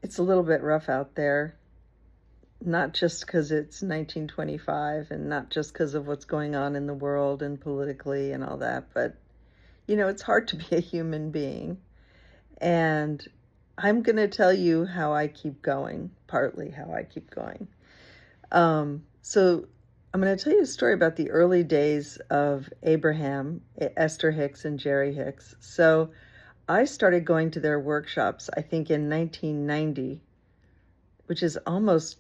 It's a little bit rough out there, not just because it's 1925 and not just because of what's going on in the world and politically and all that, but it's hard to be a human being. And I'm going to tell you how I keep going, partly how I keep going. So I'm going to tell you a story about the early days of Abraham, Esther Hicks, and Jerry Hicks. So I started going to their workshops, I think in 1990, which is almost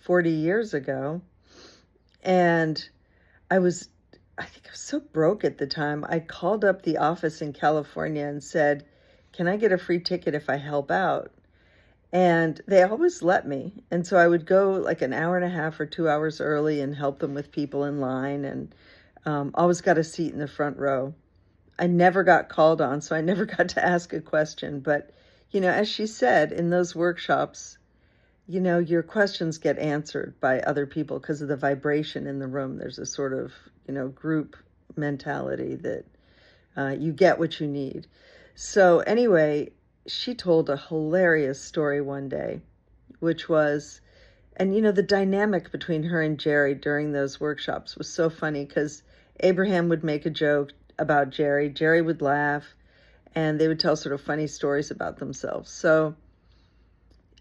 40 years ago. And I think I was so broke at the time. I called up the office in California and said, can I get a free ticket if I help out? And they always let me. And so I would go like an hour and a half or 2 hours early and help them with people in line, and always got a seat in the front row. I never got called on, so I never got to ask a question. But, as she said, in those workshops, your questions get answered by other people because of the vibration in the room. There's a sort of, group mentality that you get what you need. So anyway, she told a hilarious story one day, which was, and the dynamic between her and Jerry during those workshops was so funny because Abraham would make a joke about Jerry, Jerry would laugh, and they would tell sort of funny stories about themselves. So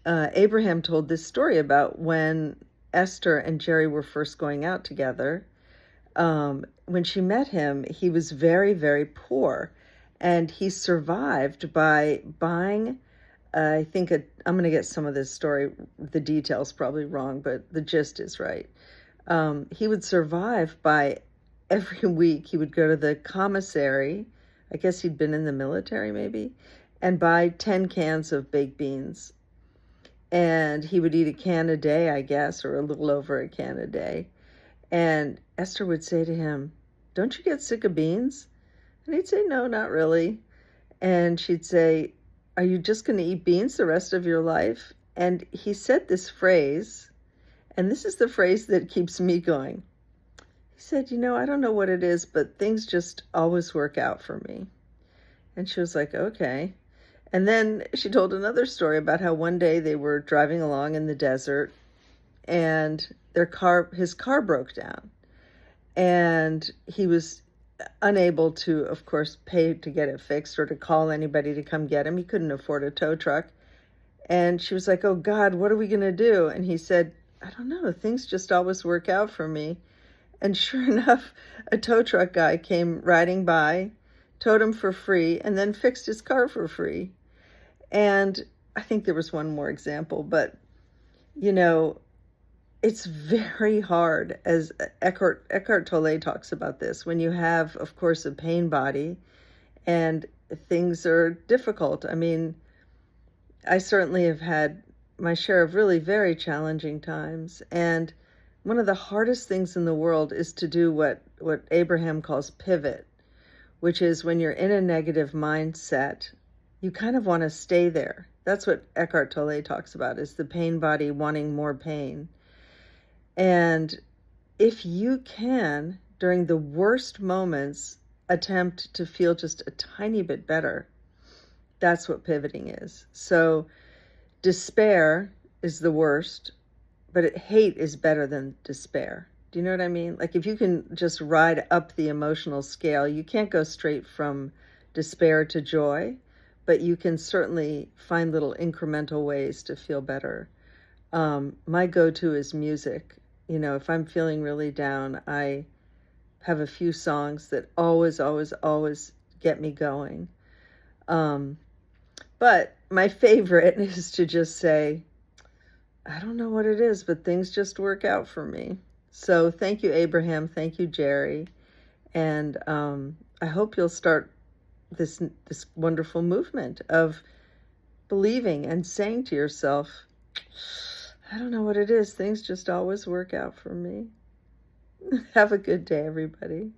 Abraham told this story about when Esther and Jerry were first going out together. When she met him, he was very, very poor, and he survived by buying, I'm going to get some of this story, the details probably wrong, but the gist is right. He would survive by every week he would go to the commissary, I guess he'd been in the military maybe, and buy 10 cans of baked beans. And he would eat a can a day, I guess, or a little over a can a day. And Esther would say to him, don't you get sick of beans? And he'd say, no, not really. And she'd say, are you just going to eat beans the rest of your life? And he said this phrase, and this is the phrase that keeps me going. He said, I don't know what it is, but things just always work out for me. And she was like, okay. And then she told another story about how one day they were driving along in the desert and his car broke down, and he was unable to, of course, pay to get it fixed or to call anybody to come get him. He couldn't afford a tow truck. And she was like, oh God, what are we going to do? And he said, I don't know. Things just always work out for me. And sure enough, a tow truck guy came riding by, towed him for free, and then fixed his car for free. And I think there was one more example, but, it's very hard, as Eckhart Tolle talks about this, when you have, of course, a pain body and things are difficult. I mean, I certainly have had my share of really very challenging times. And one of the hardest things in the world is to do what Abraham calls pivot, which is when you're in a negative mindset, you kind of want to stay there. That's what Eckhart Tolle talks about, is the pain body wanting more pain. And if you can, during the worst moments, attempt to feel just a tiny bit better, that's what pivoting is. So despair is the worst, but hate is better than despair. Do you know what I mean? Like if you can just ride up the emotional scale, you can't go straight from despair to joy, but you can certainly find little incremental ways to feel better. My go-to is music. If I'm feeling really down, I have a few songs that always, always, always get me going. But my favorite is to just say, I don't know what it is, but things just work out for me. So thank you, Abraham. Thank you, Jerry. And I hope you'll start this wonderful movement of believing and saying to yourself, I don't know what it is. Things just always work out for me. Have a good day, everybody.